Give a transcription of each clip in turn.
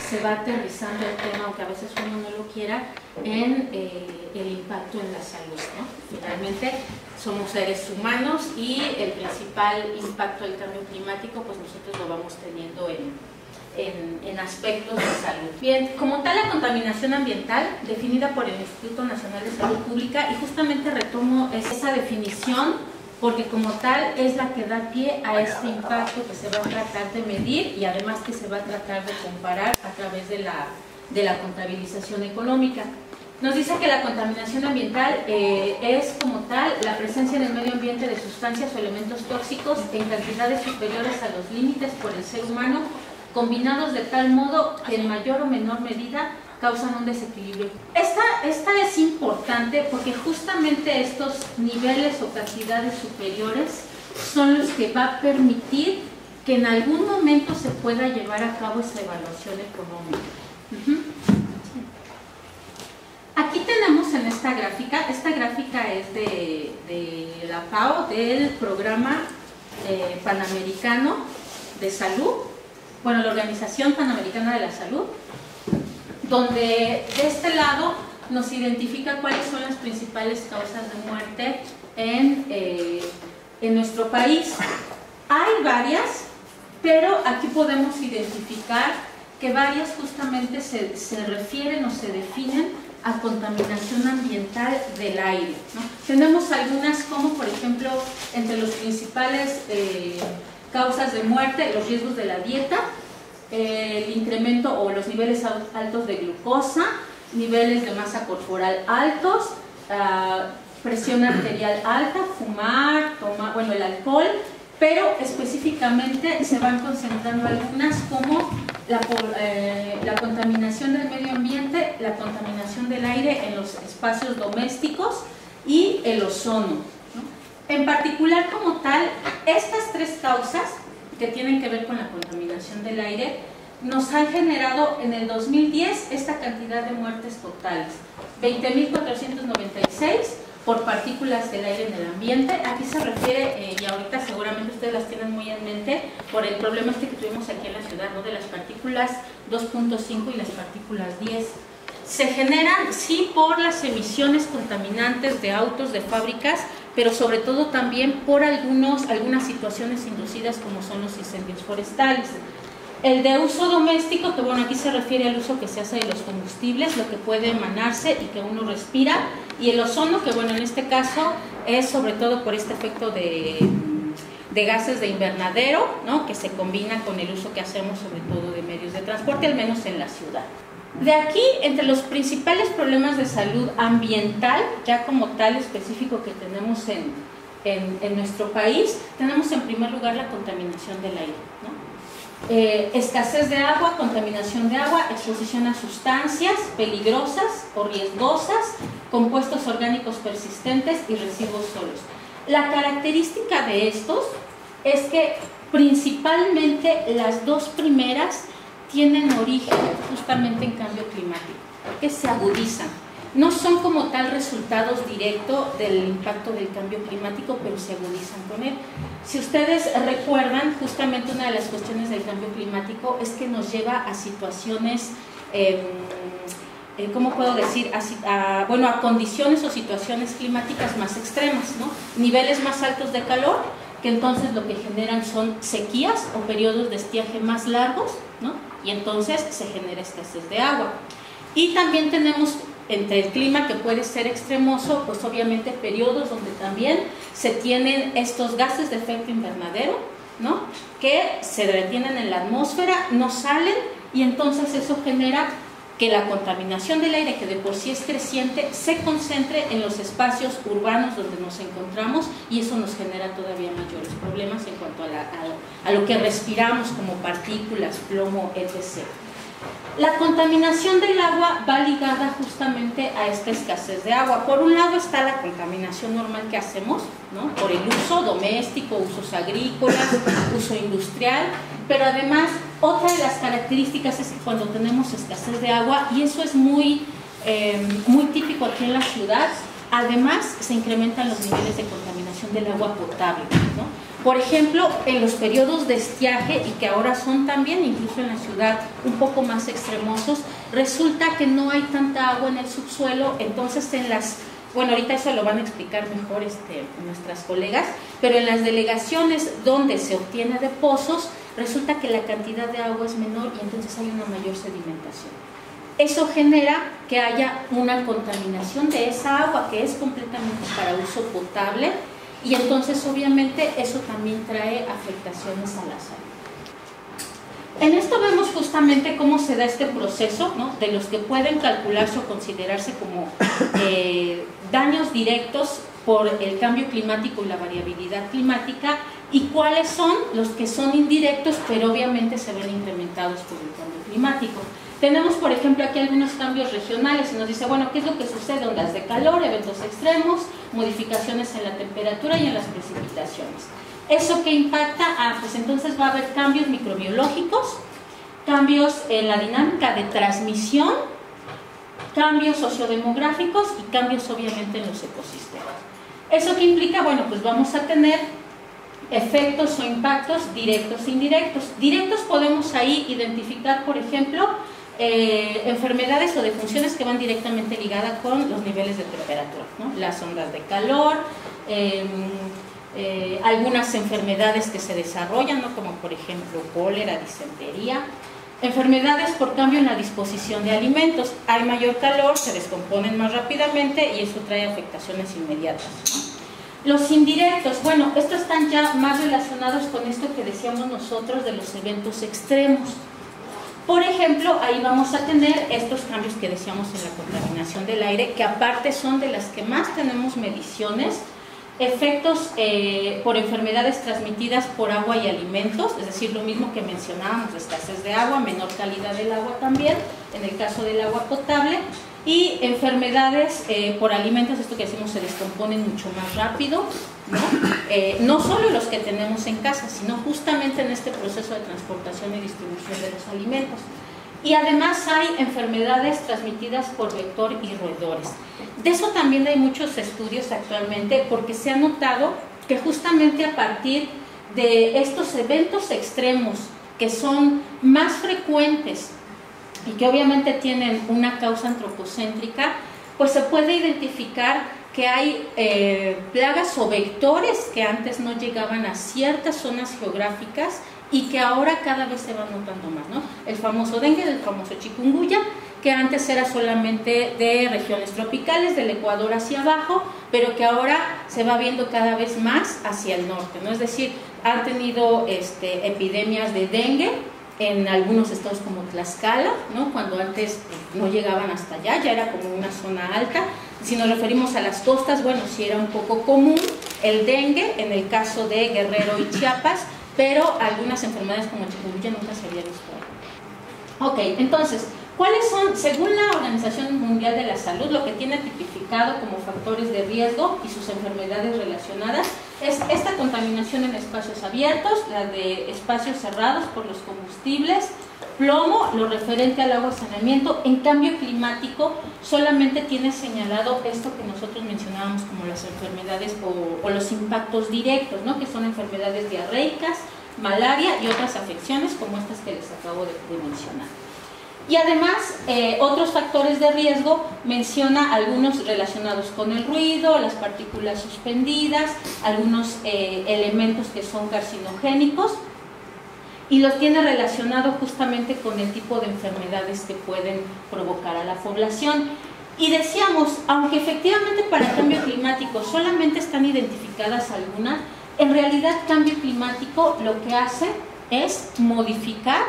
se va aterrizando el tema, aunque a veces uno no lo quiera, en el impacto en la salud, ¿no? Finalmente somos seres humanos y el principal impacto del cambio climático pues nosotros lo vamos teniendo en aspectos de salud. Bien, como tal la contaminación ambiental definida por el Instituto Nacional de Salud Pública, y justamente retomo esa definición porque como tal es la que da pie a este impacto que se va a tratar de medir y además que se va a tratar de comparar a través de la contabilización económica. Nos dice que la contaminación ambiental es como tal la presencia en el medio ambiente de sustancias o elementos tóxicos en cantidades superiores a los límites por el ser humano, combinados de tal modo que en mayor o menor medida causan un desequilibrio. Esta es importante porque justamente estos niveles o cantidades superiores son los que va a permitir que en algún momento se pueda llevar a cabo esa evaluación económica. Aquí tenemos en esta gráfica es de la FAO, del Programa Panamericano de Salud, bueno, la Organización Panamericana de la Salud, donde de este lado nos identifica cuáles son las principales causas de muerte en nuestro país. Hay varias, pero aquí podemos identificar que varias justamente se refieren o se definen a contaminación ambiental del aire, ¿no? Tenemos algunas como, por ejemplo, entre los principales causas de muerte, los riesgos de la dieta, el incremento o los niveles altos de glucosa, niveles de masa corporal altos, presión arterial alta, fumar, tomar, bueno, el alcohol, pero específicamente se van concentrando algunas como la contaminación del medio ambiente, la contaminación del aire en los espacios domésticos y el ozono, ¿no? En particular como tal, estas tres causas que tienen que ver con la contaminación del aire, nos han generado en el 2010 esta cantidad de muertes totales, 20.496 por partículas del aire en el ambiente. Aquí se refiere, y ahorita seguramente ustedes las tienen muy en mente, por el problema que tuvimos aquí en la ciudad, ¿no? De las partículas 2.5 y las partículas 10. Se generan, sí, por las emisiones contaminantes de autos, de fábricas, pero sobre todo también por algunas situaciones inducidas como son los incendios forestales. El de uso doméstico, que bueno, aquí se refiere al uso que se hace de los combustibles, lo que puede emanarse y que uno respira, y el ozono, que bueno, en este caso es sobre todo por este efecto de gases de invernadero, ¿no? Que se combina con el uso que hacemos sobre todo de medios de transporte, al menos en la ciudad. De aquí, entre los principales problemas de salud ambiental, ya como tal específico que tenemos en nuestro país, tenemos en primer lugar la contaminación del aire, ¿no? Escasez de agua, contaminación de agua, exposición a sustancias peligrosas o riesgosas, compuestos orgánicos persistentes y residuos sólidos. La característica de estos es que principalmente las dos primeras tienen origen justamente en cambio climático, que se agudizan. No son como tal resultados directos del impacto del cambio climático, pero se agudizan con él. Si ustedes recuerdan, justamente una de las cuestiones del cambio climático es que nos lleva a situaciones, ¿cómo puedo decir? Bueno, a condiciones o situaciones climáticas más extremas, ¿no? Niveles más altos de calor, que entonces lo que generan son sequías o periodos de estiaje más largos, ¿no? Y entonces se genera escasez de agua. Y también tenemos entre el clima que puede ser extremoso, pues obviamente periodos donde también se tienen estos gases de efecto invernadero, ¿no? Que se retienen en la atmósfera, no salen, y entonces eso genera que la contaminación del aire, que de por sí es creciente, se concentre en los espacios urbanos donde nos encontramos, y eso nos genera todavía mayores problemas en cuanto a lo que respiramos como partículas, plomo, etc. La contaminación del agua va ligada justamente a esta escasez de agua. Por un lado está la contaminación normal que hacemos, ¿no? Por el uso doméstico, usos agrícolas, uso industrial, pero además otra de las características es que cuando tenemos escasez de agua, y eso es muy típico aquí en la ciudad, además se incrementan los niveles de contaminación del agua potable, ¿no? Por ejemplo, en los periodos de estiaje, y que ahora son también, incluso en la ciudad, un poco más extremosos, resulta que no hay tanta agua en el subsuelo, entonces bueno, ahorita eso lo van a explicar mejor nuestras colegas, pero en las delegaciones donde se obtiene de pozos, resulta que la cantidad de agua es menor y entonces hay una mayor sedimentación. Eso genera que haya una contaminación de esa agua que es completamente para uso potable, y entonces obviamente eso también trae afectaciones a la salud. En esto vemos justamente cómo se da este proceso, ¿no?, de los que pueden calcularse o considerarse como daños directos por el cambio climático y la variabilidad climática, y cuáles son los que son indirectos pero obviamente se ven incrementados por el cambio climático. Tenemos, por ejemplo, aquí algunos cambios regionales, y nos dice, bueno, ¿qué es lo que sucede? Ondas de calor, eventos extremos, modificaciones en la temperatura y en las precipitaciones. ¿Eso qué impacta? Pues entonces va a haber cambios microbiológicos, cambios en la dinámica de transmisión, cambios sociodemográficos y cambios obviamente en los ecosistemas. ¿Eso qué implica? Bueno, pues vamos a tener efectos o impactos directos e indirectos. Directos podemos ahí identificar, por ejemplo, enfermedades o defunciones que van directamente ligadas con los niveles de temperatura, ¿no? Las ondas de calor, algunas enfermedades que se desarrollan, ¿no?, como por ejemplo cólera, disentería, enfermedades por cambio en la disposición de alimentos. Hay mayor calor, se descomponen más rápidamente y eso trae afectaciones inmediatas, ¿no? Los indirectos, bueno, estos están ya más relacionados con esto que decíamos nosotros de los eventos extremos. Por ejemplo, ahí vamos a tener estos cambios que decíamos en la contaminación del aire, que aparte son de las que más tenemos mediciones, efectos por enfermedades transmitidas por agua y alimentos, es decir, lo mismo que mencionábamos, escasez de agua, menor calidad del agua también, en el caso del agua potable, y enfermedades por alimentos, esto que decimos se descomponen mucho más rápido, ¿no? No solo los que tenemos en casa, sino justamente en este proceso de transportación y distribución de los alimentos. Y además hay enfermedades transmitidas por vector y roedores. De eso también hay muchos estudios actualmente, porque se ha notado que justamente a partir de estos eventos extremos que son más frecuentes y que obviamente tienen una causa antropocéntrica, pues se puede identificar que hay plagas o vectores que antes no llegaban a ciertas zonas geográficas y que ahora cada vez se van notando más, ¿no? El famoso dengue, el famoso chikungunya, que antes era solamente de regiones tropicales, del Ecuador hacia abajo, pero que ahora se va viendo cada vez más hacia el norte, ¿no? Es decir, han tenido epidemias de dengue en algunos estados como Tlaxcala, ¿no?, cuando antes no llegaban hasta allá, ya era como una zona alta. Si nos referimos a las costas, bueno, sí era un poco común el dengue en el caso de Guerrero y Chiapas, pero algunas enfermedades como el chikungunya nunca se había visto ahí. Ok, entonces, ¿cuáles son, según la Organización Mundial de la Salud, lo que tiene tipificado como factores de riesgo y sus enfermedades relacionadas? Es esta contaminación en espacios abiertos, la de espacios cerrados por los combustibles, plomo, lo referente al agua y saneamiento. En cambio climático solamente tiene señalado esto que nosotros mencionábamos como las enfermedades o los impactos directos, ¿no?, que son enfermedades diarreicas, malaria y otras afecciones como estas que les acabo de mencionar. Y además, otros factores de riesgo, menciona algunos relacionados con el ruido, las partículas suspendidas, algunos elementos que son carcinogénicos, y los tiene relacionado justamente con el tipo de enfermedades que pueden provocar a la población. Y decíamos, aunque efectivamente para cambio climático solamente están identificadas algunas, en realidad cambio climático lo que hace es modificar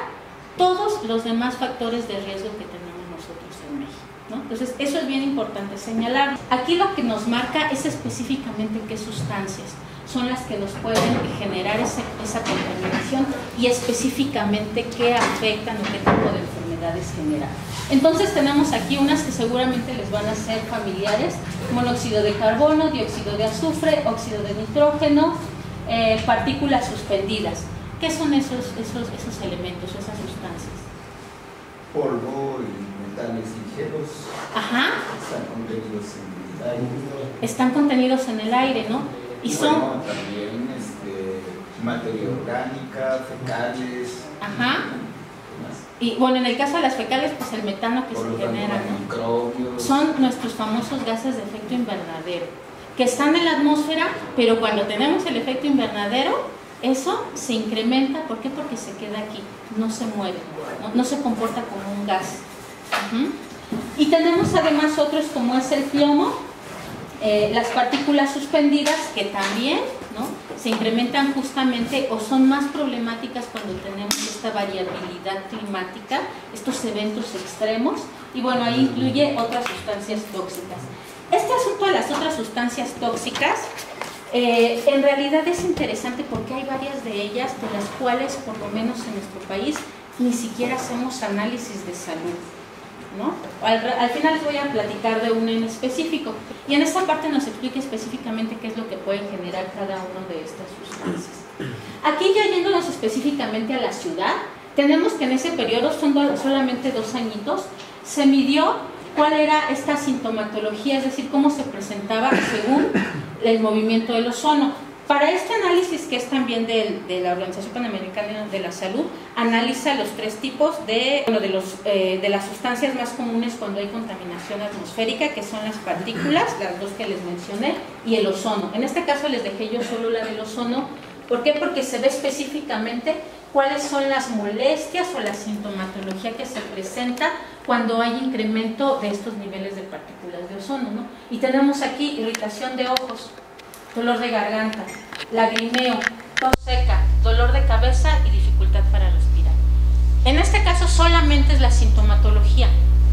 todos los demás factores de riesgo que tenemos nosotros en México, ¿no? Entonces, eso es bien importante señalar. Aquí lo que nos marca es específicamente qué sustancias son las que nos pueden generar esa contaminación y específicamente qué afectan o qué tipo de enfermedades generan. Entonces, tenemos aquí unas que seguramente les van a ser familiares: monóxido de carbono, dióxido de azufre, óxido de nitrógeno, partículas suspendidas. ¿Qué son esos elementos, esas sustancias? Polvo y metales ligeros. Ajá. Están contenidos en el aire. Están contenidos en el aire, ¿no? Y son... Bueno, también materia orgánica, fecales. Ajá. Y bueno, en el caso de las fecales, pues el metano que se genera, ¿no? Microbios. Son nuestros famosos gases de efecto invernadero, que están en la atmósfera, pero cuando tenemos el efecto invernadero, eso se incrementa. ¿Por qué? Porque se queda aquí, no se mueve, no se comporta como un gas. Y tenemos además otros como es el plomo, las partículas suspendidas, que también, ¿no?, se incrementan justamente o son más problemáticas cuando tenemos esta variabilidad climática, estos eventos extremos, y bueno, ahí incluye otras sustancias tóxicas. Este asunto de las otras sustancias tóxicas, en realidad es interesante porque hay varias de ellas de las cuales, por lo menos en nuestro país, ni siquiera hacemos análisis de salud, ¿no? Al final les voy a platicar de una en específico, y en esta parte nos explica específicamente qué es lo que puede generar cada una de estas sustancias. Aquí, ya yéndonos específicamente a la ciudad, tenemos que en ese periodo, son solamente 2 añitos, se midió cuál era esta sintomatología, es decir, cómo se presentaba según el movimiento del ozono. Para este análisis, que es también de la Organización Panamericana de la Salud, analiza los 3 tipos de las sustancias más comunes cuando hay contaminación atmosférica, que son las partículas, las 2 que les mencioné, y el ozono. En este caso les dejé yo solo la del ozono. ¿Por qué? Porque se ve específicamente cuáles son las molestias o la sintomatología que se presenta cuando hay incremento de estos niveles de partículas de ozono, ¿no? Y tenemos aquí irritación de ojos, dolor de garganta, lagrimeo, tos seca, dolor de cabeza y dificultad para respirar. En este caso solamente es la sintomatología.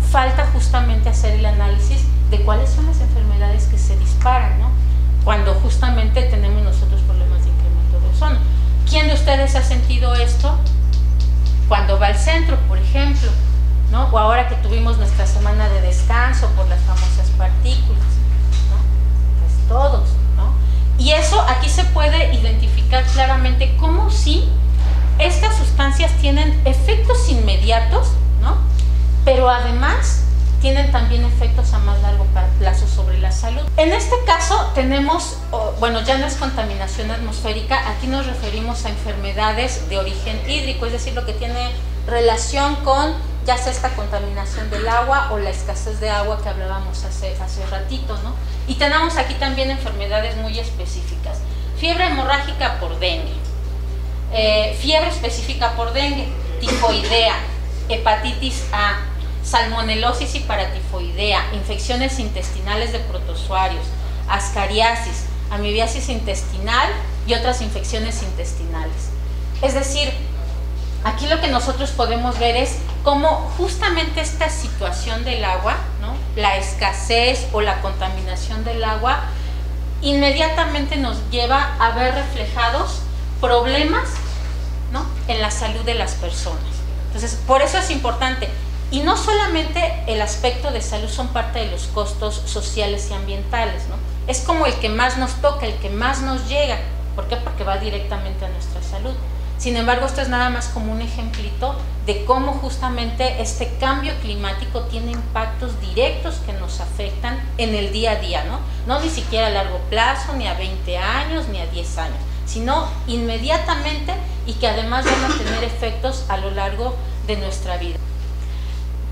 Falta justamente hacer el análisis de cuáles son las enfermedades que se disparan, ¿no?, cuando justamente tenemos nosotros problemas de incremento de ozono. ¿Quién de ustedes ha sentido esto cuando va al centro, por ejemplo, ¿no?, o ahora que tuvimos nuestra semana de descanso por las famosas partículas, ¿no? Pues todos, ¿no? Y eso aquí se puede identificar claramente cómo sí estas sustancias tienen efectos inmediatos, ¿no?, pero además tienen también efectos a más largo plazo sobre la salud. En este caso tenemos, bueno, ya no es contaminación atmosférica, aquí nos referimos a enfermedades de origen hídrico, es decir, lo que tiene relación con ya sea esta contaminación del agua o la escasez de agua que hablábamos hace ratito, ¿no? Y tenemos aquí también enfermedades muy específicas. Fiebre hemorrágica por dengue, fiebre específica por dengue, tifoidea, hepatitis A, salmonelosis y paratifoidea, infecciones intestinales de protozoarios, ascariasis, amibiasis intestinal y otras infecciones intestinales. Es decir, aquí lo que nosotros podemos ver es cómo justamente esta situación del agua, ¿no?, la escasez o la contaminación del agua, inmediatamente nos lleva a ver reflejados problemas, ¿no?, en la salud de las personas. Entonces, por eso es importante. Y no solamente el aspecto de salud son parte de los costos sociales y ambientales, ¿no? Es como el que más nos toca, el que más nos llega. ¿Por qué? Porque va directamente a nuestra salud. Sin embargo, esto es nada más como un ejemplito de cómo justamente este cambio climático tiene impactos directos que nos afectan en el día a día, ¿no? No ni siquiera a largo plazo, ni a 20 años, ni a 10 años, sino inmediatamente, y que además van a tener efectos a lo largo de nuestra vida.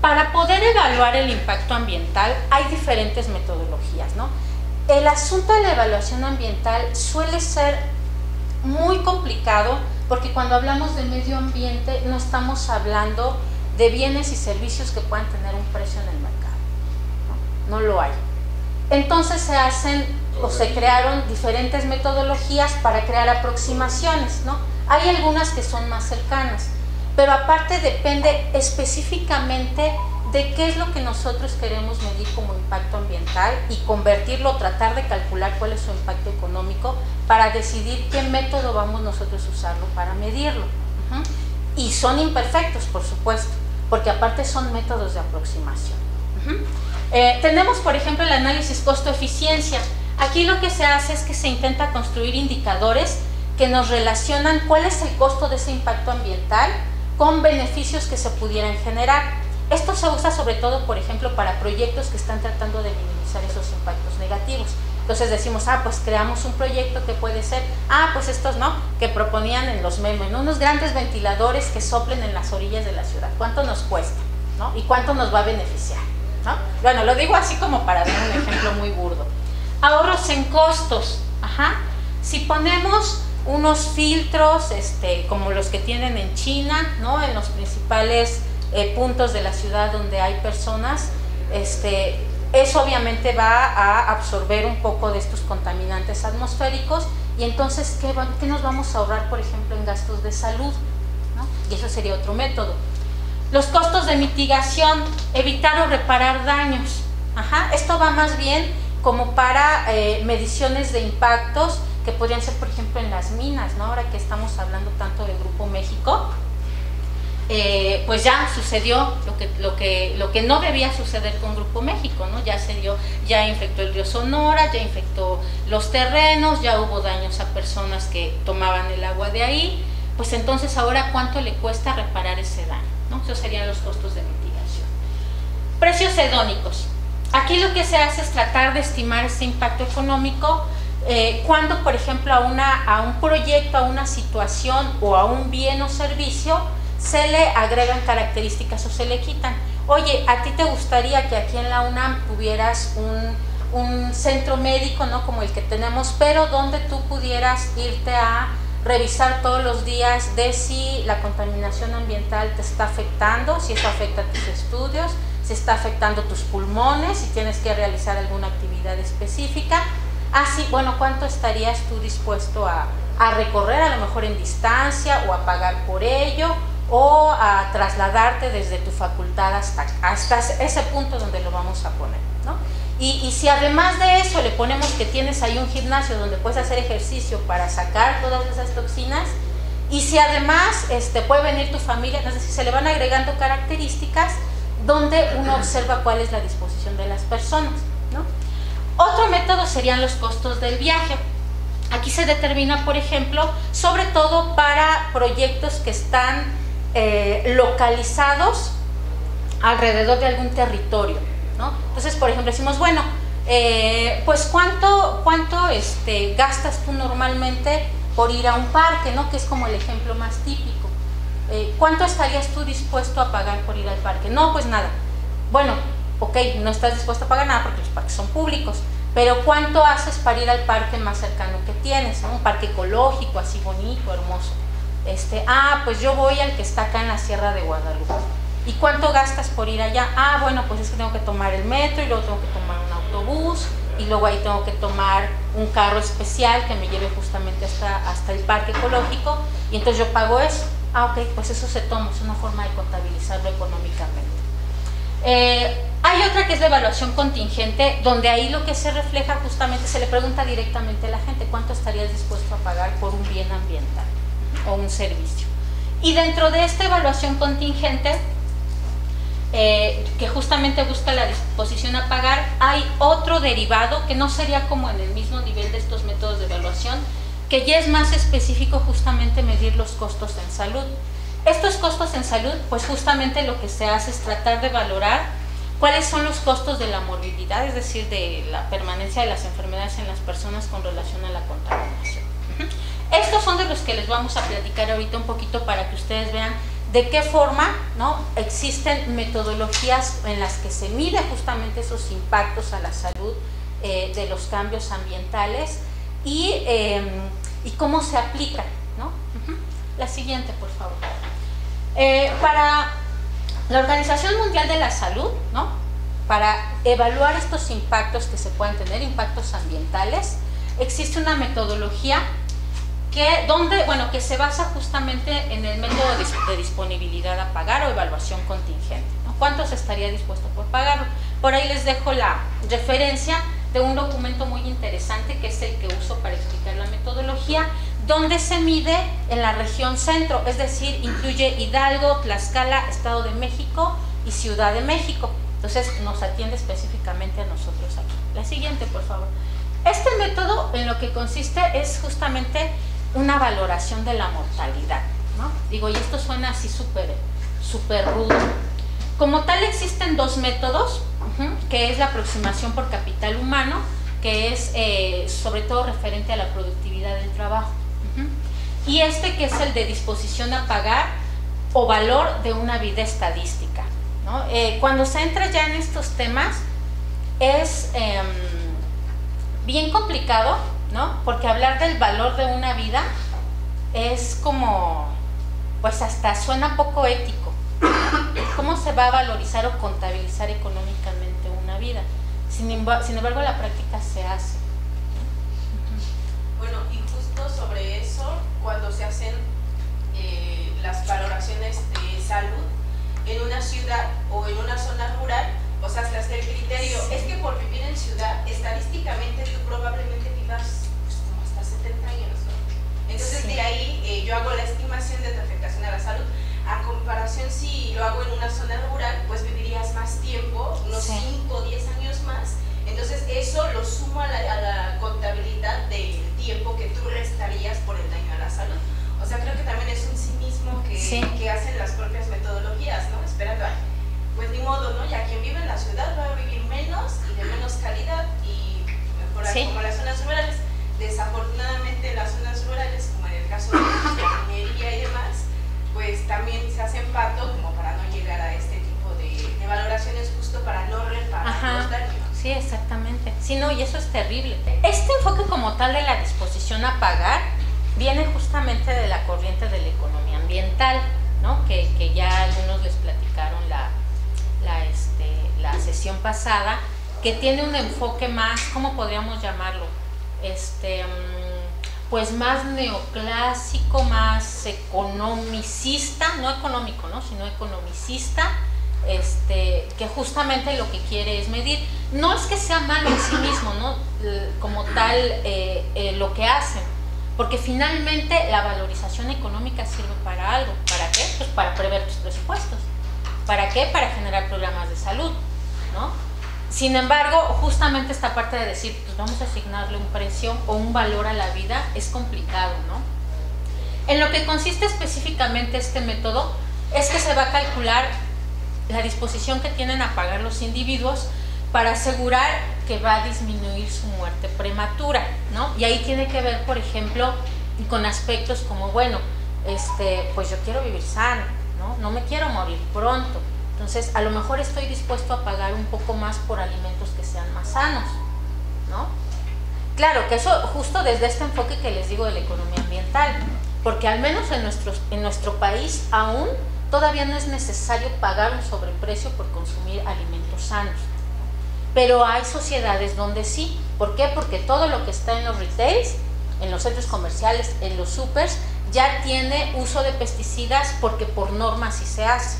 Para poder evaluar el impacto ambiental hay diferentes metodologías, ¿no? El asunto de la evaluación ambiental suele ser muy complicado porque cuando hablamos de medio ambiente no estamos hablando de bienes y servicios que puedan tener un precio en el mercado, ¿no? No lo hay. Entonces se hacen o se crearon diferentes metodologías para crear aproximaciones, ¿no? Hay algunas que son más cercanas, pero aparte depende específicamente de qué es lo que nosotros queremos medir como impacto ambiental y convertirlo, tratar de calcular cuál es su impacto económico para decidir qué método vamos nosotros a usarlo para medirlo. Y son imperfectos, por supuesto, porque aparte son métodos de aproximación. Tenemos, por ejemplo, el análisis costo-eficiencia. Aquí lo que se hace es que se intenta construir indicadores que nos relacionan cuál es el costo de ese impacto ambiental con beneficios que se pudieran generar. Esto se usa sobre todo, por ejemplo, para proyectos que están tratando de minimizar esos impactos negativos. Entonces decimos, pues creamos un proyecto que puede ser, pues estos, ¿no?, que proponían en los memes, ¿no?, unos grandes ventiladores que soplen en las orillas de la ciudad. ¿Cuánto nos cuesta, ¿no?, y cuánto nos va a beneficiar, ¿no? Bueno, lo digo así como para dar un ejemplo muy burdo. Ahorros en costos. Si ponemos unos filtros como los que tienen en China, ¿no?, en los principales puntos de la ciudad donde hay personas, eso obviamente va a absorber un poco de estos contaminantes atmosféricos, y entonces ¿qué nos vamos a ahorrar, por ejemplo, en gastos de salud, ¿no? Y eso sería otro método. Los costos de mitigación, evitar o reparar daños. Esto va más bien como para mediciones de impactos que podrían ser, por ejemplo, en las minas, ¿no? Ahora que estamos hablando tanto del Grupo México, pues ya sucedió lo que no debía suceder con Grupo México, ¿no? Ya se dio, ya infectó el río Sonora, ya infectó los terrenos, ya hubo daños a personas que tomaban el agua de ahí. Pues entonces ahora ¿cuánto le cuesta reparar ese daño, ¿no? Esos serían los costos de mitigación. Precios hedónicos. Aquí lo que se hace es tratar de estimar ese impacto económico cuando, por ejemplo, a un proyecto, a una situación o a un bien o servicio se le agregan características o se le quitan. Oye, ¿a ti te gustaría que aquí en la UNAM tuvieras un centro médico, ¿no?, como el que tenemos, pero donde tú pudieras irte a revisar todos los días de si la contaminación ambiental te está afectando, si eso afecta a tus estudios, si está afectando tus pulmones, si tienes que realizar alguna actividad específica? Sí, bueno, ¿cuánto estarías tú dispuesto a recorrer, a lo mejor en distancia, o a pagar por ello, o a trasladarte desde tu facultad hasta ese punto donde lo vamos a poner, ¿no? Y si además de eso le ponemos que tienes ahí un gimnasio donde puedes hacer ejercicio para sacar todas esas toxinas, y si además puede venir tu familia, es decir, se le van agregando características donde uno observa cuál es la disposición de las personas, ¿no? Otro método serían los costos del viaje. Aquí se determina, por ejemplo, sobre todo para proyectos que están localizados alrededor de algún territorio, ¿no? Entonces, por ejemplo, decimos, bueno, pues ¿cuánto gastas tú normalmente por ir a un parque, ¿no?, que es como el ejemplo más típico? ¿Cuánto estarías tú dispuesto a pagar por ir al parque? No, pues nada. Bueno, ok, no estás dispuesto a pagar nada porque los parques son públicos, pero ¿cuánto haces para ir al parque más cercano que tienes, ¿no? Un parque ecológico, así bonito, hermoso. Pues yo voy al que está acá en la Sierra de Guadalupe. ¿Y cuánto gastas por ir allá? Bueno, pues es que tengo que tomar el metro, y luego tengo que tomar un autobús, y luego ahí tengo que tomar un carro especial que me lleve justamente hasta el parque ecológico, y entonces yo pago eso. Ok, pues eso se toma, es una forma de contabilizarlo económicamente. Hay otra que es la evaluación contingente, donde ahí lo que se refleja justamente, se le pregunta directamente a la gente cuánto estarías dispuesto a pagar por un bien ambiental o un servicio. Y dentro de esta evaluación contingente, que justamente busca la disposición a pagar, hay otro derivado que no sería como en el mismo nivel de estos métodos de evaluación, que ya es más específico, justamente medir los costos en salud. Estos costos en salud, pues justamente lo que se hace es tratar de valorar cuáles son los costos de la morbilidad, es decir, de la permanencia de las enfermedades en las personas con relación a la contaminación. Estos son de los que les vamos a platicar ahorita un poquito para que ustedes vean de qué forma, ¿no?, existen metodologías en las que se mide justamente esos impactos a la salud de los cambios ambientales y cómo se aplican, ¿no? La siguiente, por favor. Para la Organización Mundial de la Salud, ¿no?, para evaluar estos impactos que se pueden tener, impactos ambientales, existe una metodología que se basa justamente en el método de disponibilidad a pagar o evaluación contingente, ¿no? ¿Cuánto se estaría dispuesto por pagarlo? Por ahí les dejo la referencia de un documento muy interesante que es el que uso para explicar la metodología, donde se mide en la región centro, es decir, incluye Hidalgo, Tlaxcala, Estado de México y Ciudad de México. Entonces nos atiende específicamente a nosotros aquí. La siguiente, por favor. Este método en lo que consiste es justamente una valoración de la mortalidad, ¿no? Digo, y esto suena así súper rudo. Como tal existen dos métodos, que es la aproximación por capital humano, que es sobre todo referente a la productividad del trabajo. Y que es el de disposición a pagar o valor de una vida estadística, ¿no? Cuando se entra ya en estos temas es bien complicado, ¿no? Porque hablar del valor de una vida es como, pues hasta suena poco ético. ¿Cómo se va a valorizar o contabilizar económicamente una vida? Sin embargo, la práctica se hace. Bueno, y justo sobre eso, cuando se hacen las valoraciones de salud en una ciudad o en una zona rural, o sea, se hace el criterio, sí. Es que por vivir en ciudad, estadísticamente tú probablemente vivas pues, como hasta 70 años, ¿no? Entonces sí. De ahí yo hago la estimación de tu afectación a la salud. A comparación, si lo hago en una zona rural, pues vivirías más tiempo, unos 5 o 10 años más. Entonces eso lo sumo a la contabilidad del tiempo que tú restarías por el daño a la salud. O sea, creo que también es un cinismo que hacen las propias metodologías, ¿no? Esperando, pues ni modo, ¿no? Ya quien vive en la ciudad va a vivir menos y de menos calidad y mejor como las zonas rurales. Desafortunadamente las zonas rurales, como en el caso de la minería y demás, pues también se hacen pato como para no llegar a este tipo de valoraciones justo para no reparar los daños. Sí, exactamente. Sí, no, y eso es terrible. Este enfoque como tal de la disposición a pagar viene justamente de la corriente de la economía ambiental, ¿no? Que ya algunos les platicaron la sesión pasada, que tiene un enfoque más, ¿cómo podríamos llamarlo? Pues más neoclásico, más economicista, no económico, ¿no? Sino economicista, que justamente lo que quiere es medir. No es que sea malo en sí mismo, ¿no? Como tal lo que hacen, porque finalmente la valorización económica sirve para algo. ¿Para qué? Pues para prever tus presupuestos. ¿Para qué? Para generar programas de salud, ¿no? Sin embargo, justamente esta parte de decir, pues vamos a asignarle un precio o un valor a la vida es complicado, ¿no? En lo que consiste específicamente este método es que se va a calcular la disposición que tienen a pagar los individuos para asegurar que va a disminuir su muerte prematura, ¿no? Y ahí tiene que ver, por ejemplo, con aspectos como, bueno, pues yo quiero vivir sano, ¿no? No me quiero morir pronto. Entonces, a lo mejor estoy dispuesto a pagar un poco más por alimentos que sean más sanos, ¿no? Claro, que eso justo desde este enfoque que les digo de la economía ambiental, porque al menos en nuestro país aún todavía no es necesario pagar un sobreprecio por consumir alimentos sanos. Pero hay sociedades donde sí. ¿Por qué? Porque todo lo que está en los retails, en los centros comerciales, en los supers, ya tiene uso de pesticidas porque por norma así se hace,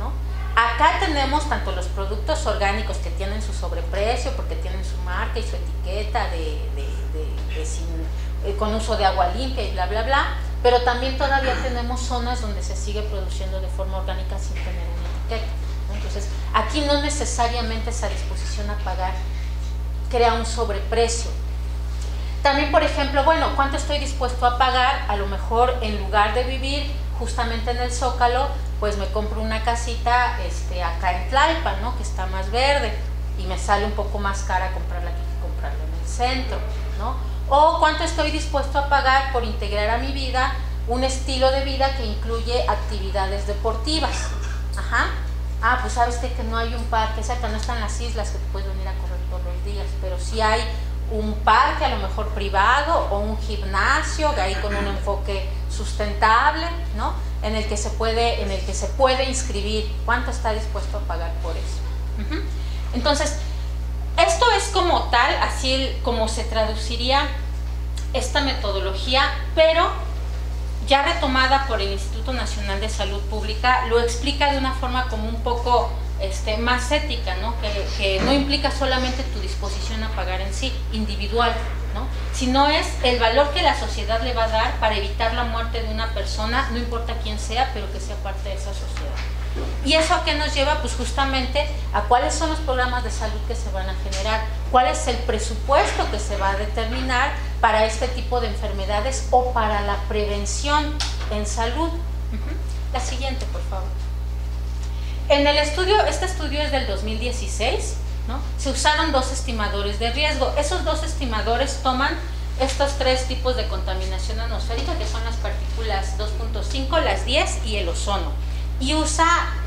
¿no? Acá tenemos tanto los productos orgánicos que tienen su sobreprecio porque tienen su marca y su etiqueta con uso de agua limpia y bla, bla, bla, pero también todavía tenemos zonas donde se sigue produciendo de forma orgánica sin tener una etiqueta, ¿no? Entonces, aquí no necesariamente esa disposición a pagar crea un sobreprecio. También, por ejemplo, bueno, ¿cuánto estoy dispuesto a pagar? A lo mejor en lugar de vivir justamente en el Zócalo, pues me compro una casita acá en Tlalpan, ¿no? Que está más verde y me sale un poco más cara comprarla aquí que comprarla en el centro, ¿no? O cuánto estoy dispuesto a pagar por integrar a mi vida un estilo de vida que incluye actividades deportivas. Ajá. Ah, pues sabes que no hay un parque cerca, no están las islas que te puedes venir a correr todos los días, pero sí hay un parque a lo mejor privado o un gimnasio ahí con un enfoque sustentable, ¿no? En el que se puede inscribir. ¿Cuánto está dispuesto a pagar por eso? Entonces, esto es como tal, así como se traduciría esta metodología, pero ya retomada por el Instituto Nacional de Salud Pública, lo explica de una forma como un poco más ética, ¿no? Que no implica solamente tu disposición a pagar en sí, individual, ¿no? Sino es el valor que la sociedad le va a dar para evitar la muerte de una persona, no importa quién sea, pero que sea parte de esa sociedad. ¿Y eso a qué nos lleva? Pues justamente a cuáles son los programas de salud que se van a generar, cuál es el presupuesto que se va a determinar para este tipo de enfermedades o para la prevención en salud. La siguiente, por favor. En el estudio, este estudio es del 2016, ¿no? Se usaron dos estimadores de riesgo. Esos dos estimadores toman estos tres tipos de contaminación atmosférica, que son las partículas 2.5, las 10 y el ozono. Y usa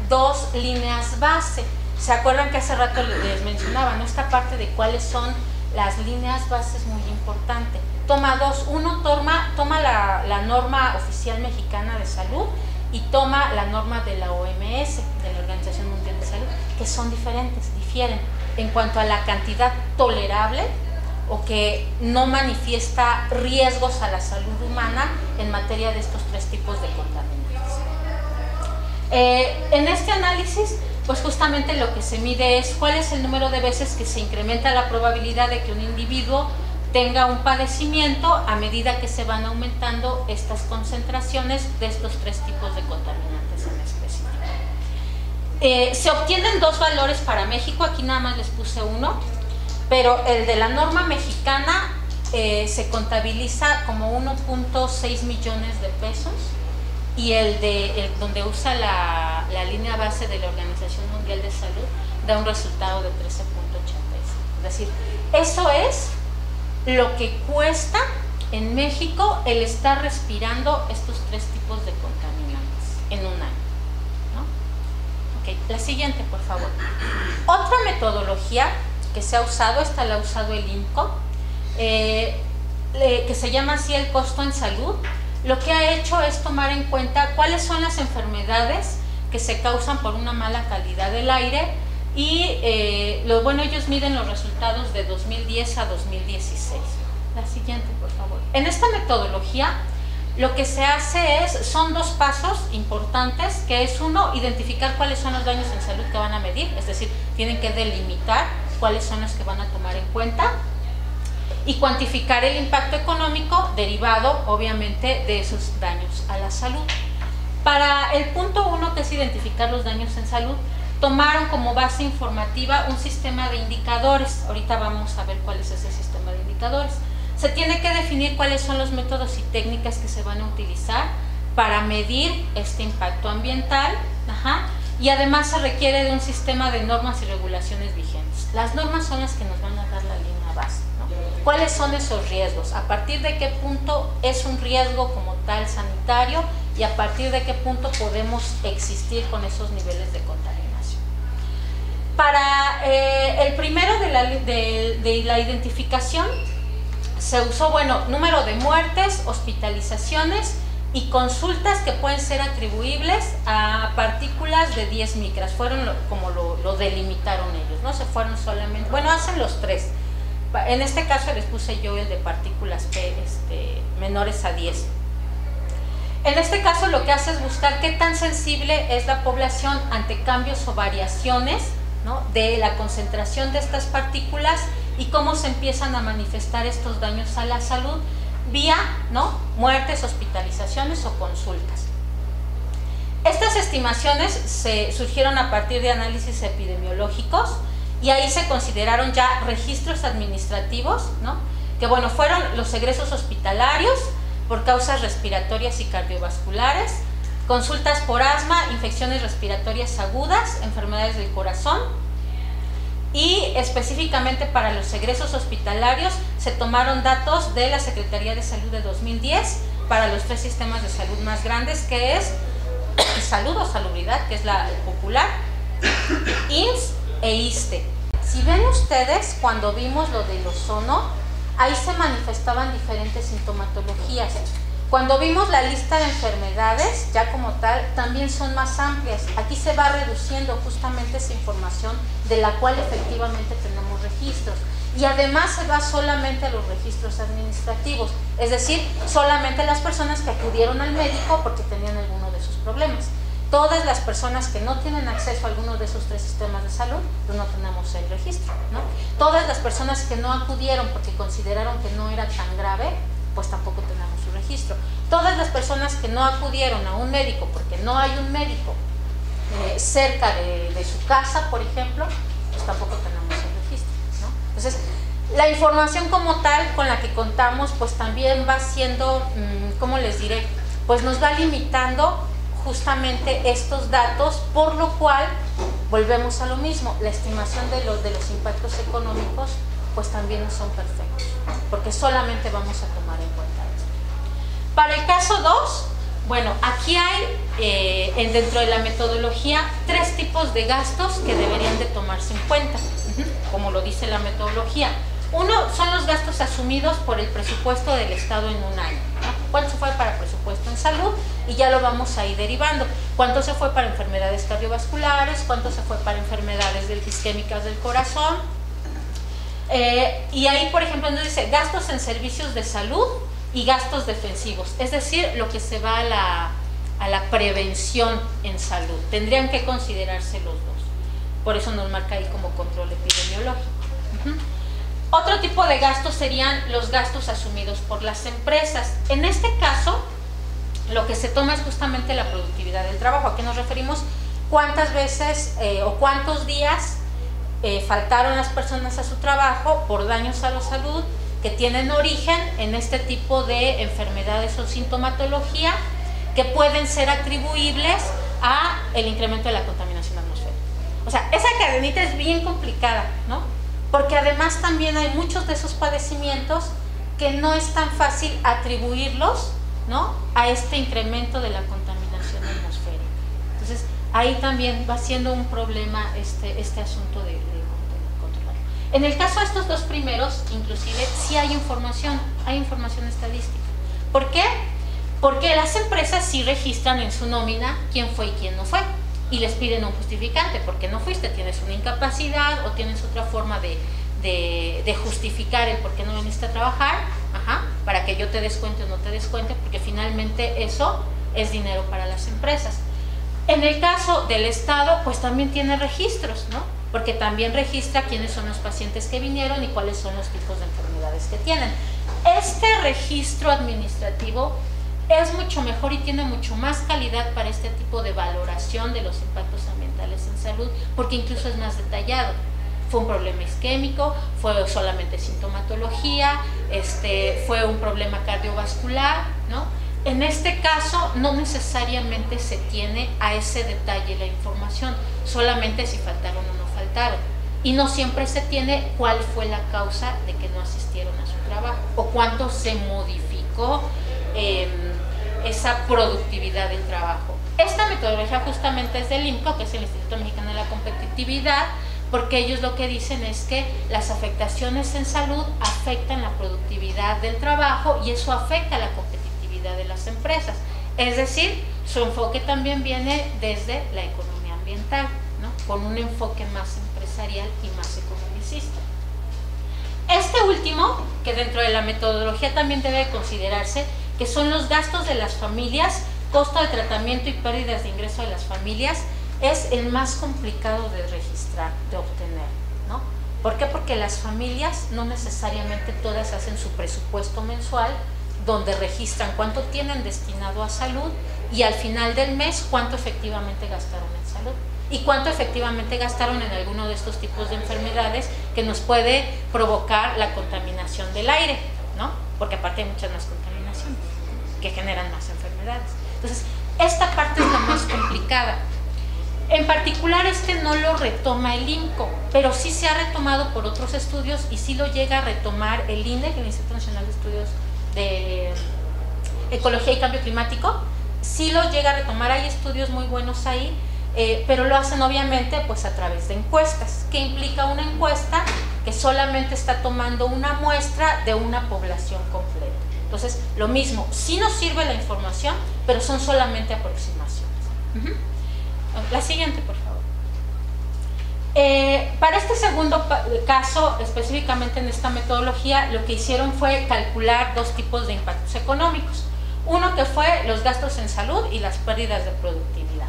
dos líneas base. ¿Se acuerdan que hace rato les mencionaba, ¿no? Esta parte de cuáles son las líneas base es muy importante. Toma dos. Uno toma la norma oficial mexicana de salud y toma la norma de la OMS, de la Organización Mundial de Salud, que son diferentes, difieren en cuanto a la cantidad tolerable o que no manifiesta riesgos a la salud humana en materia de estos tres tipos de contaminantes. En este análisis, pues justamente lo que se mide es cuál es el número de veces que se incrementa la probabilidad de que un individuo tenga un padecimiento a medida que se van aumentando estas concentraciones de estos tres tipos de contaminantes en específico. Se obtienen dos valores para México, aquí nada más les puse uno, pero el de la norma mexicana se contabiliza como 1.6 millones de pesos y donde usa la línea base de la Organización Mundial de Salud da un resultado de 13.85. Es decir, eso es lo que cuesta en México el estar respirando estos tres tipos de contaminantes en un año, ¿no? Ok, la siguiente, por favor. Otra metodología que se ha usado, esta la ha usado el INCO, que se llama así el costo en salud. Lo que ha hecho es tomar en cuenta cuáles son las enfermedades que se causan por una mala calidad del aire y ellos miden los resultados de 2010 a 2016. La siguiente, por favor. En esta metodología lo que se hace son dos pasos importantes, que es uno, identificar cuáles son los daños en salud que van a medir, es decir, tienen que delimitar cuáles son los que van a tomar en cuenta y cuantificar el impacto económico derivado, obviamente, de esos daños a la salud. Para el punto 1, que es identificar los daños en salud, tomaron como base informativa un sistema de indicadores. Ahorita vamos a ver cuál es ese sistema de indicadores. Se tiene que definir cuáles son los métodos y técnicas que se van a utilizar para medir este impacto ambiental, y además se requiere de un sistema de normas y regulaciones vigentes. Las normas son las que nos van a dar la línea base, ¿no? ¿Cuáles son esos riesgos? ¿A partir de qué punto es un riesgo como tal sanitario y a partir de qué punto podemos existir con esos niveles de contaminación? Para el primero de la identificación se usó, número de muertes, hospitalizaciones y consultas que pueden ser atribuibles a partículas de 10 micras. Fueron como lo delimitaron ellos, ¿no? Se fueron solamente, hacen los tres. En este caso les puse yo el de partículas menores a 10. En este caso lo que hace es buscar qué tan sensible es la población ante cambios o variaciones, ¿no?, de la concentración de estas partículas y cómo se empiezan a manifestar estos daños a la salud vía, ¿no?, muertes, hospitalizaciones o consultas. Estas estimaciones surgieron a partir de análisis epidemiológicos y ahí se consideraron ya registros administrativos, ¿no?, que fueron los egresos hospitalarios por causas respiratorias y cardiovasculares, consultas por asma, infecciones respiratorias agudas, enfermedades del corazón, y específicamente para los egresos hospitalarios se tomaron datos de la Secretaría de Salud de 2010 para los tres sistemas de salud más grandes, que es Salud o Salubridad, que es la popular, IMSS e ISSSTE. Si ven ustedes, cuando vimos lo del ozono, ahí se manifestaban diferentes sintomatologías. Cuando vimos la lista de enfermedades, ya como tal, también son más amplias. Aquí se va reduciendo justamente esa información de la cual efectivamente tenemos registros. Y además se va solamente a los registros administrativos, es decir, solamente las personas que acudieron al médico porque tenían alguno de sus problemas. Todas las personas que no tienen acceso a alguno de esos tres sistemas de salud, pues no tenemos el registro, ¿no? Todas las personas que no acudieron porque consideraron que no era tan grave, pues tampoco tenemos su registro. Todas las personas que no acudieron a un médico porque no hay un médico cerca de su casa, por ejemplo, pues tampoco tenemos el registro, ¿no? Entonces, la información como tal con la que contamos, pues también va siendo, ¿cómo les diré? Pues nos va limitando justamente estos datos, por lo cual volvemos a lo mismo, la estimación de los impactos económicos pues también no son perfectos, porque solamente vamos a tomar en cuenta esto. Para el caso 2, bueno, aquí hay dentro de la metodología 3 tipos de gastos que deberían de tomarse en cuenta, como lo dice la metodología. Uno son los gastos asumidos por el presupuesto del Estado en un año, ¿no? ¿Cuánto se fue para presupuesto en salud? Y ya lo vamos a ir derivando. ¿Cuánto se fue para enfermedades cardiovasculares? ¿Cuánto se fue para enfermedades isquémicas del corazón? Y ahí, por ejemplo, nos dice gastos en servicios de salud y gastos defensivos, es decir, lo que se va a la prevención en salud. Tendrían que considerarse los dos. Por eso nos marca ahí como control epidemiológico. Otro tipo de gastos serían los gastos asumidos por las empresas. En este caso, lo que se toma es justamente la productividad del trabajo. ¿A qué nos referimos? ¿Cuántas veces o cuántos días faltaron las personas a su trabajo por daños a la salud que tienen origen en este tipo de enfermedades o sintomatología que pueden ser atribuibles a el incremento de la contaminación atmosférica? O sea, esa cadenita es bien complicada, ¿no? Porque además también hay muchos de esos padecimientos que no es tan fácil atribuirlos, ¿no?, a este incremento de la contaminación atmosférica. Entonces, ahí también va siendo un problema este asunto de controlar. En el caso de estos dos primeros, inclusive, sí hay información estadística. ¿Por qué? Porque las empresas sí registran en su nómina quién fue y quién no fue. Y les piden un justificante, porque no fuiste, tienes una incapacidad o tienes otra forma de justificar el por qué no viniste a trabajar, para que yo te descuente o no te descuente, porque finalmente eso es dinero para las empresas. En el caso del Estado, pues también tiene registros, ¿no? Porque también registra quiénes son los pacientes que vinieron y cuáles son los tipos de enfermedades que tienen. Este registro administrativo es mucho mejor y tiene mucho más calidad para este tipo de valoración de los impactos ambientales en salud, porque incluso es más detallado. Fue un problema isquémico, fue solamente sintomatología, fue un problema cardiovascular, ¿no? En este caso no necesariamente se tiene a ese detalle la información, solamente si faltaron o no faltaron. Y no siempre se tiene cuál fue la causa de que no asistieron a su trabajo o cuánto se modificó esa productividad del trabajo. Esta metodología justamente es del IMCO, que es el Instituto Mexicano de la Competitividad, porque ellos lo que dicen es que las afectaciones en salud afectan la productividad del trabajo y eso afecta la competitividad de las empresas. Es decir, su enfoque también viene desde la economía ambiental, ¿no?, con un enfoque más empresarial y más economicista. Este último, que dentro de la metodología también debe considerarse, que son los gastos de las familias, costo de tratamiento y pérdidas de ingreso de las familias, es el más complicado de registrar, de obtener, ¿no? ¿Por qué? Porque las familias no necesariamente todas hacen su presupuesto mensual, donde registran cuánto tienen destinado a salud y al final del mes cuánto efectivamente gastaron en salud y cuánto efectivamente gastaron en alguno de estos tipos de enfermedades que nos puede provocar la contaminación del aire, ¿no? Porque aparte hay muchas más contaminaciones que generan más enfermedades. Entonces, esta parte es la más complicada. En particular, no lo retoma el IMCO, pero sí se ha retomado por otros estudios y sí lo llega a retomar el INEC, el Instituto Nacional de Estudios de Ecología y Cambio Climático. Sí lo llega a retomar, hay estudios muy buenos ahí, pero lo hacen obviamente pues a través de encuestas. ¿Qué implica una encuesta? Que solamente está tomando una muestra de una población completa. Entonces, lo mismo, sí nos sirve la información, pero son solamente aproximaciones. La siguiente, por favor. Para este segundo caso, específicamente en esta metodología, lo que hicieron fue calcular dos tipos de impactos económicos. Uno que fue los gastos en salud y las pérdidas de productividad.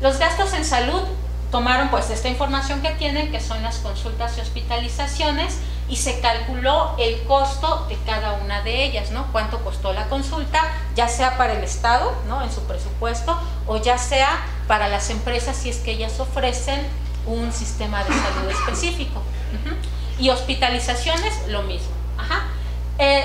Los gastos en salud tomaron pues esta información que tienen, que son las consultas y hospitalizaciones, y se calculó el costo de cada una de ellas, ¿no? Cuánto costó la consulta, ya sea para el Estado, ¿no?, en su presupuesto, o ya sea para las empresas si es que ellas ofrecen un sistema de salud específico. Y hospitalizaciones, lo mismo.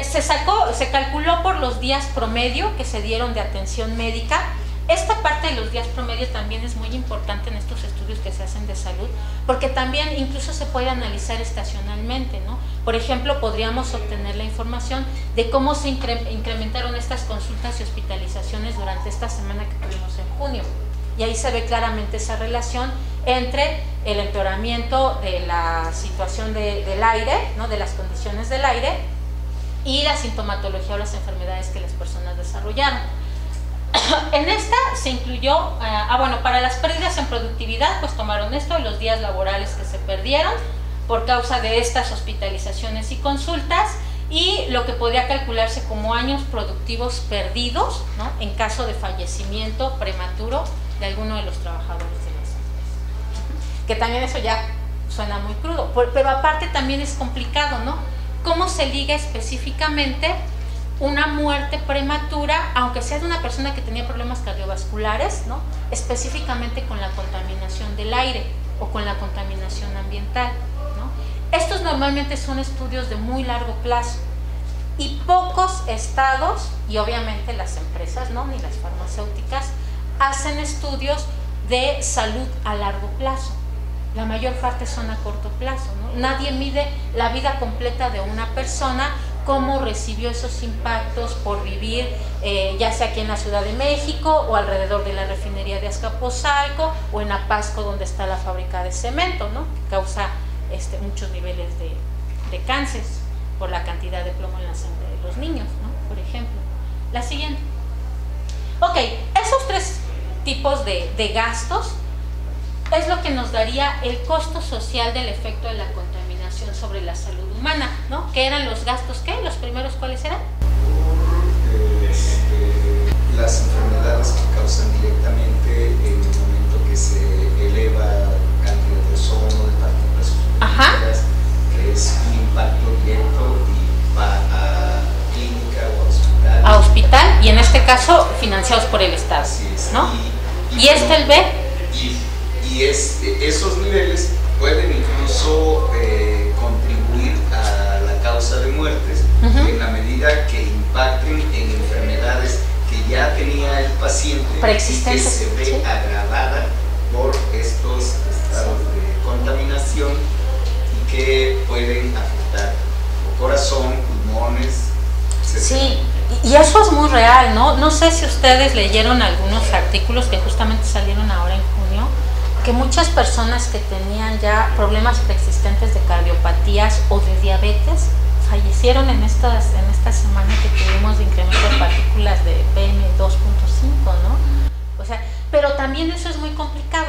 Se calculó por los días promedio que se dieron de atención médica Esta parte de los días promedio también es muy importante en estos estudios que se hacen de salud, porque también incluso se puede analizar estacionalmente, ¿no? Por ejemplo, podríamos obtener la información de cómo se incrementaron estas consultas y hospitalizaciones durante esta semana que tuvimos en junio. Y ahí se ve claramente esa relación entre el empeoramiento de la situación del aire, ¿no? De las condiciones del aire, y la sintomatología o las enfermedades que las personas desarrollaron. En esta se incluyó, bueno, para las pérdidas en productividad, pues tomaron esto de los días laborales que se perdieron por causa de estas hospitalizaciones y consultas, y lo que podría calcularse como años productivos perdidos, ¿no? En caso de fallecimiento prematuro de alguno de los trabajadores de las empresas. Que también eso ya suena muy crudo, pero aparte también es complicado, ¿no? ¿Cómo se liga específicamente una muerte prematura, aunque sea de una persona que tenía problemas cardiovasculares, ¿no? Específicamente con la contaminación del aire o con la contaminación ambiental, ¿no? Estos normalmente son estudios de muy largo plazo y pocos estados, y obviamente las empresas, ¿no? Ni las farmacéuticas, hacen estudios de salud a largo plazo. La mayor parte son a corto plazo, ¿no? Nadie mide la vida completa de una persona, cómo recibió esos impactos por vivir, ya sea aquí en la Ciudad de México o alrededor de la refinería de Azcapotzalco o en Apasco, donde está la fábrica de cemento, ¿no? Que causa muchos niveles de cáncer por la cantidad de plomo en la sangre de los niños, ¿no? Por ejemplo. La siguiente. Ok, esos tres tipos de gastos es lo que nos daría el costo social del efecto de la contaminación sobre la salud humana, ¿no? ¿Qué eran los gastos? ¿Qué? ¿Los primeros cuáles eran? Las enfermedades que causan directamente en el momento que se eleva la cantidad de ozono, de partículas físicas, que es un impacto directo y va a clínica o a hospital. A hospital, y en este caso financiados por el Estado, Así es, ¿no? ¿Y el B? Y esos niveles pueden incluso contribuir a la causa de muertes en la medida que impacten en enfermedades que ya tenía el paciente y que se ve ¿sí? agravada por estos estados de contaminación y que pueden afectar el corazón, pulmones, etc. Sí, y eso es muy real, ¿no? No sé si ustedes leyeron algunos artículos que justamente salieron ahora en junio, que muchas personas que tenían ya problemas preexistentes de cardiopatías o de diabetes fallecieron en esta semana que tuvimos de incremento de partículas de PM2.5, ¿no? O sea, pero también eso es muy complicado.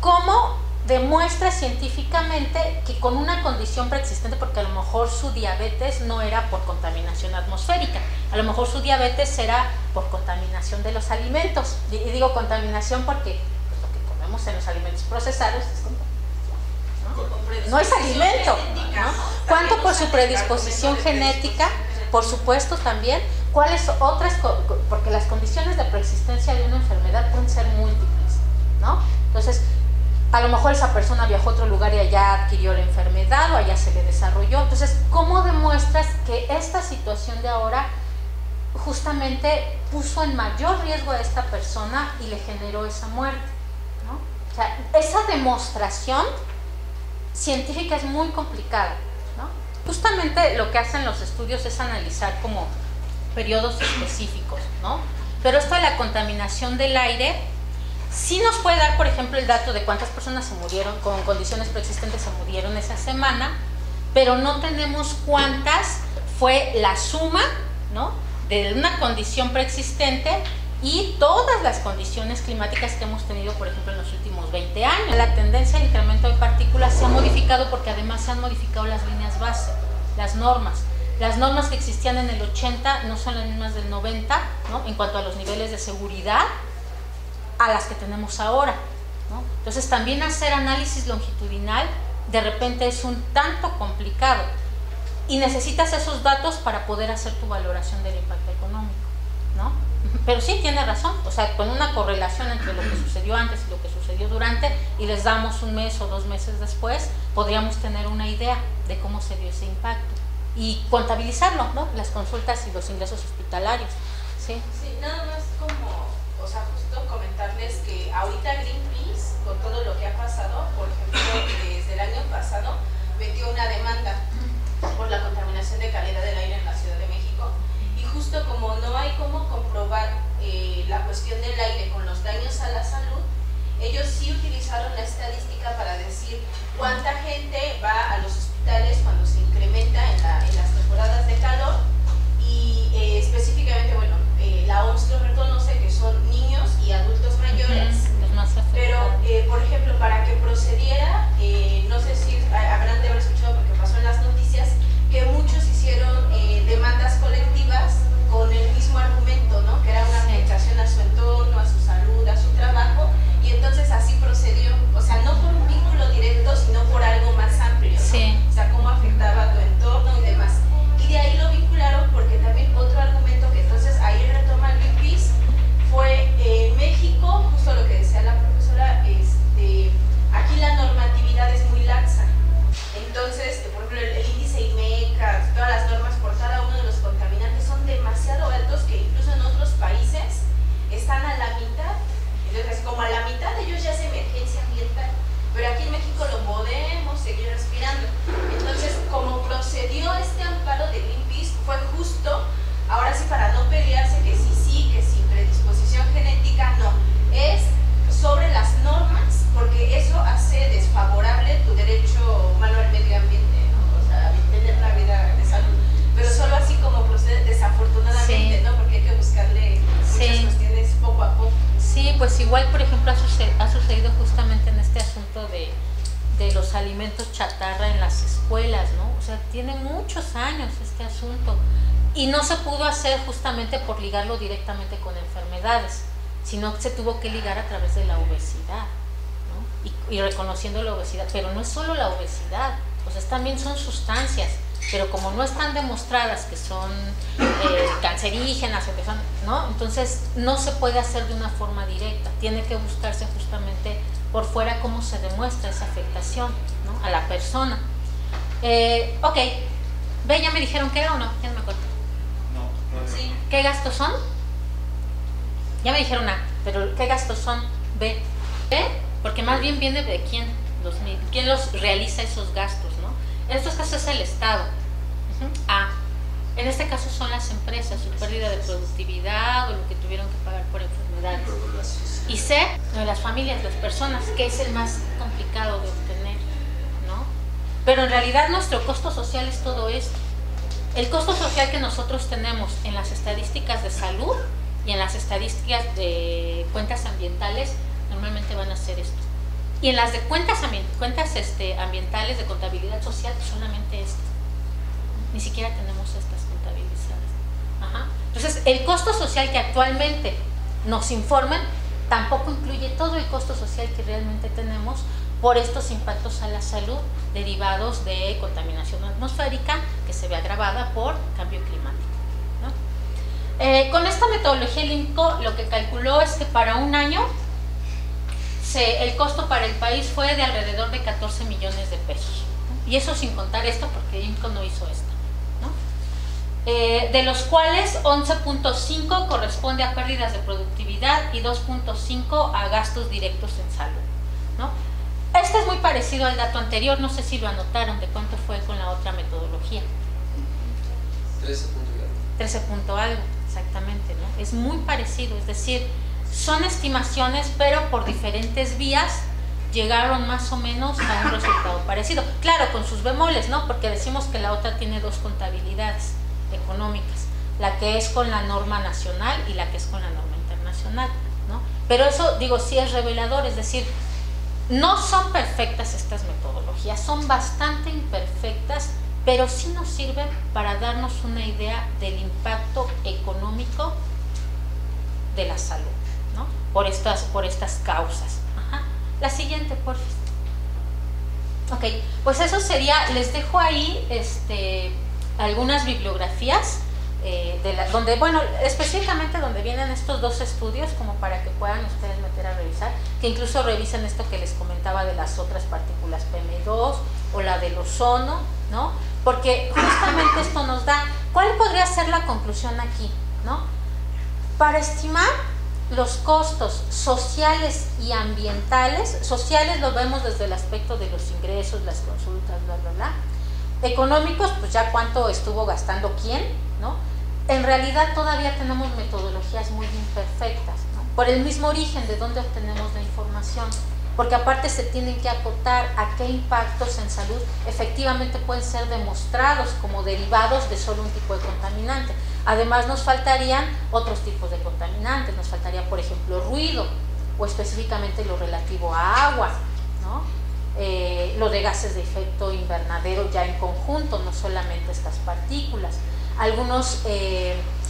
¿Cómo demuestra científicamente que con una condición preexistente, porque a lo mejor su diabetes no era por contaminación atmosférica, a lo mejor su diabetes era por contaminación de los alimentos, y digo contaminación porque pues, lo que comemos en los alimentos procesados es ¿no? No es alimento, ¿no? ¿Cuánto por su predisposición genética? Por supuesto también. ¿Cuáles otras? Porque las condiciones de preexistencia de una enfermedad pueden ser múltiples, ¿no? Entonces, a lo mejor esa persona viajó a otro lugar y allá adquirió la enfermedad o allá se le desarrolló. Entonces, ¿cómo demuestras que esta situación de ahora justamente puso en mayor riesgo a esta persona y le generó esa muerte, ¿no? O sea, esa demostración científica es muy complicada, ¿no? Justamente lo que hacen los estudios es analizar como periodos específicos, ¿no? Pero esto de la contaminación del aire sí nos puede dar, por ejemplo, el dato de cuántas personas se murieron con condiciones preexistentes, se murieron esa semana, pero no tenemos cuántas fue la suma, ¿no? De una condición preexistente y todas las condiciones climáticas que hemos tenido, por ejemplo, en los últimos 20 años. La tendencia de incremento de partículas se ha modificado porque además se han modificado las líneas base, las normas. Las normas que existían en el 80 no son las mismas del 90, ¿no? En cuanto a los niveles de seguridad, a las que tenemos ahora, ¿no? Entonces también hacer análisis longitudinal de repente es un tanto complicado y necesitas esos datos para poder hacer tu valoración del impacto económico, ¿no? Pero sí tiene razón, o sea, con una correlación entre lo que sucedió antes y lo que sucedió durante, y les damos un mes o 2 meses después, podríamos tener una idea de cómo se dio ese impacto y contabilizarlo, ¿no? Las consultas y los ingresos hospitalarios, ¿sí? Sí, nada más como, o sea, justo ahorita Greenpeace, con todo lo que ha pasado, por ejemplo, desde el año pasado, metió una demanda por la contaminación de calidad del aire en la Ciudad de México, y justo como no hay cómo comprobar la cuestión del aire con los daños a la salud, ellos sí utilizaron la estadística para decir cuánta gente va a los hospitales cuando se incrementa en las temporadas de calor, y específicamente, bueno, la OMS lo reconoce que son niños y adultos mayores, pero por ejemplo, para que procediera, no sé si habrán de haber escuchado porque pasó en las noticias, que muchos hicieron demandas colectivas con el mismo argumento, ¿no? Que era una afectación a su entorno, a su salud, a su trabajo, y entonces así procedió, o sea, no por un vínculo directo, sino por algo más amplio, ¿no? Sí. O sea, cómo afectaba a tu entorno y demás. Y de ahí lo vincularon porque también otro argumento que entonces ahí retoma Greenpeace fue en México, justo lo que decía la profesora, aquí la normatividad es muy laxa. Entonces, por ejemplo, el índice IMECA, todas las normas por cada uno de los contaminantes son demasiado altos que incluso en otros países están a la mitad. Entonces, como a la mitad de ellos ya es emergencia ambiental, pero aquí en México lo podemos seguir respirando. Entonces, como procedió este amparo de Greenpeace, fue justo, ahora sí, para no pelearse que sí, que sin predisposición genética, no, es sobre las normas, porque eso hace desfavorable tu derecho humano al medio ambiente, ¿no? O sea, tener una vida de salud, pero solo así como procede desafortunadamente, sí, ¿no? Porque hay que buscarle muchas cuestiones poco a poco. Sí, pues igual, por ejemplo, ha sucedido justamente en este asunto de los alimentos chatarra en las escuelas, ¿no? O sea, tiene muchos años este asunto y no se pudo hacer justamente por ligarlo directamente con enfermedades, sino que se tuvo que ligar a través de la obesidad, ¿no? Y reconociendo la obesidad, pero no es solo la obesidad, o sea, también son sustancias, pero como no están demostradas que son cancerígenas o que son, ¿no? Entonces no se puede hacer de una forma directa, tiene que buscarse justamente por fuera cómo se demuestra esa afectación, ¿no? A la persona. Ok, ¿ve? ¿Ya me dijeron qué era o no? Ya no me acuerdo. No. Sí. ¿Qué gastos son? Ya me dijeron A, pero ¿qué gastos son? B. B, porque más bien viene de quién los realiza esos gastos, ¿no? En estos casos es el Estado. A, en este caso son las empresas, su pérdida de productividad o lo que tuvieron que pagar por enfermedades. Y C, las familias, las personas, que es el más complicado de obtener, ¿no? Pero en realidad nuestro costo social es todo esto. El costo social que nosotros tenemos en las estadísticas de salud y en las estadísticas de cuentas ambientales normalmente van a ser esto. Y en las de cuentas ambientales de contabilidad social solamente esto. Ni siquiera tenemos estas contabilizadas. Ajá. Entonces, el costo social que actualmente nos informan tampoco incluye todo el costo social que realmente tenemos por estos impactos a la salud derivados de contaminación atmosférica que se ve agravada por cambio climático, ¿no? Con esta metodología el INCO lo que calculó es que para un año el costo para el país fue de alrededor de 14 millones de pesos, ¿no? Y eso sin contar esto porque INCO no hizo esto, ¿no? De los cuales 11.5 corresponde a pérdidas de productividad y 2.5 a gastos directos en salud, ¿no? Este es muy parecido al dato anterior, no sé si lo anotaron de cuánto fue con la otra metodología. 13 punto algo, exactamente, ¿no? Es muy parecido, es decir, son estimaciones, pero por diferentes vías llegaron más o menos a un resultado parecido. Claro, con sus bemoles, ¿no? Porque decimos que la otra tiene dos contabilidades económicas, la que es con la norma nacional y la que es con la norma internacional, ¿no? Pero eso, digo, sí es revelador, es decir, no son perfectas estas metodologías, son bastante imperfectas, pero sí nos sirven para darnos una idea del impacto económico de la salud, ¿no? Por estas causas. Ajá. La siguiente, por favor. Ok, pues eso sería, les dejo ahí algunas bibliografías donde, bueno, específicamente donde vienen estos dos estudios, como para que puedan ustedes meter a revisar, que incluso revisen esto que les comentaba de las otras partículas PM2 o la del ozono, ¿no? Porque justamente esto nos da, ¿cuál podría ser la conclusión aquí, ¿no? Para estimar los costos sociales y ambientales, sociales lo vemos desde el aspecto de los ingresos, las consultas, bla, bla, bla. Económicos, pues ya cuánto estuvo gastando quién, ¿no? En realidad todavía tenemos metodologías muy imperfectas, ¿no? Por el mismo origen de dónde obtenemos la información, porque aparte se tienen que acotar a qué impactos en salud efectivamente pueden ser demostrados como derivados de solo un tipo de contaminante. Además nos faltarían otros tipos de contaminantes, nos faltaría por ejemplo ruido o específicamente lo relativo a agua, ¿no? Lo de gases de efecto invernadero ya en conjunto, no solamente estas partículas. Algunos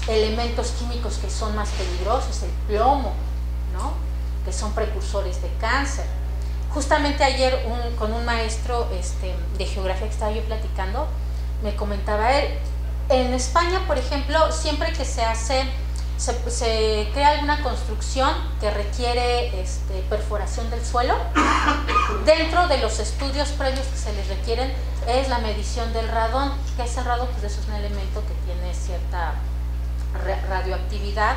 elementos químicos que son más peligrosos, el plomo, ¿no? Que son precursores de cáncer. Justamente ayer con un maestro de geografía que estaba yo platicando, me comentaba él, en España, por ejemplo, siempre que se crea alguna construcción que requiere perforación del suelo, dentro de los estudios previos que se les requieren es la medición del radón, que ese radón pues es un elemento que tiene cierta radioactividad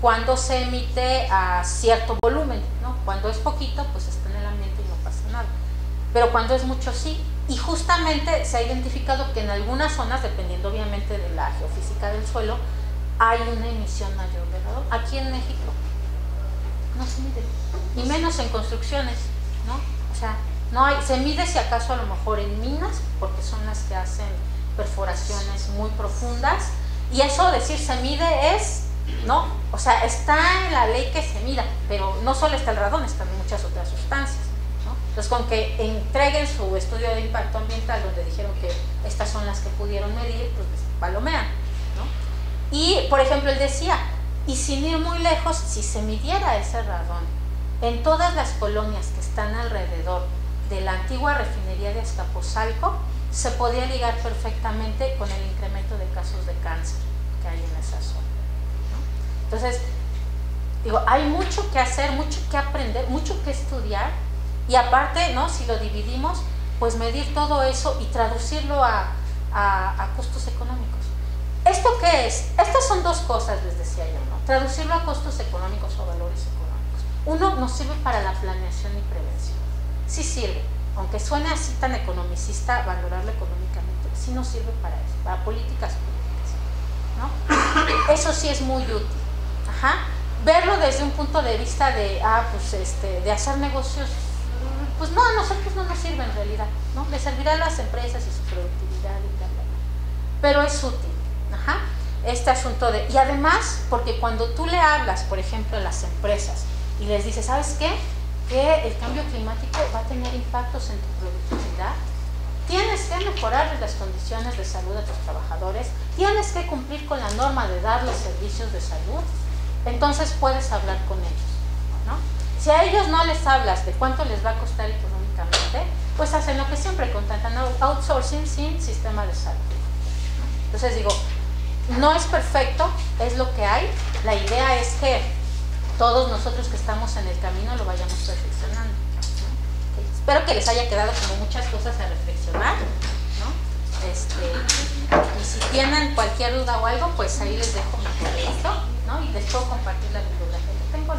cuando se emite a cierto volumen, ¿no? Cuando es poquito, pues está en el ambiente y no pasa nada. Pero cuando es mucho, sí. Y justamente se ha identificado que en algunas zonas, dependiendo obviamente de la geofísica del suelo, hay una emisión mayor de radón. Aquí en México no se mide, y menos en construcciones, ¿no? O sea, no hay, se mide si acaso a lo mejor en minas, porque son las que hacen perforaciones muy profundas, y eso decir se mide es, ¿no? O sea, está en la ley que se mida, pero no solo está el radón, están muchas otras sustancias, ¿no? Entonces, con que entreguen su estudio de impacto ambiental, donde dijeron que estas son las que pudieron medir, pues palomean, ¿no? Y, por ejemplo, él decía, y sin ir muy lejos, si se midiera ese radón en todas las colonias que están alrededor de la antigua refinería de Azcapotzalco, se podía ligar perfectamente con el incremento de casos de cáncer que hay en esa zona, ¿no? Entonces, digo, hay mucho que hacer, mucho que aprender, mucho que estudiar, y aparte, ¿no? Si lo dividimos, pues medir todo eso y traducirlo a costos económicos. ¿Esto qué es? Estas son dos cosas, les decía yo, ¿no? Traducirlo a costos económicos o valores económicos. Uno, nos sirve para la planeación y prevención. Sí sirve, aunque suene así tan economicista, valorarlo económicamente, sí nos sirve para eso, para políticas públicas, ¿no? Eso sí es muy útil. Ajá. Verlo desde un punto de vista de, de hacer negocios, pues no, a nosotros no nos sirve en realidad, ¿no? Le servirá a las empresas y su productividad y bla, bla, bla. Pero es útil. Ajá. Este asunto de, y además, porque cuando tú le hablas, por ejemplo, a las empresas y les dices, ¿sabes qué? Que el cambio climático va a tener impactos en tu productividad, tienes que mejorar las condiciones de salud de tus trabajadores, tienes que cumplir con la norma de darles servicios de salud, entonces puedes hablar con ellos, ¿no? Si a ellos no les hablas de cuánto les va a costar económicamente, pues hacen lo que siempre contratan, outsourcing sin sistema de salud, ¿no? Entonces digo, no es perfecto, es lo que hay. La idea es que todos nosotros que estamos en el camino lo vayamos perfeccionando, ¿no? Espero que les haya quedado como muchas cosas a reflexionar, ¿no? Y si tienen cualquier duda o algo, pues ahí les dejo mi correo, ¿no? Y les puedo compartir la bibliografía que tengo.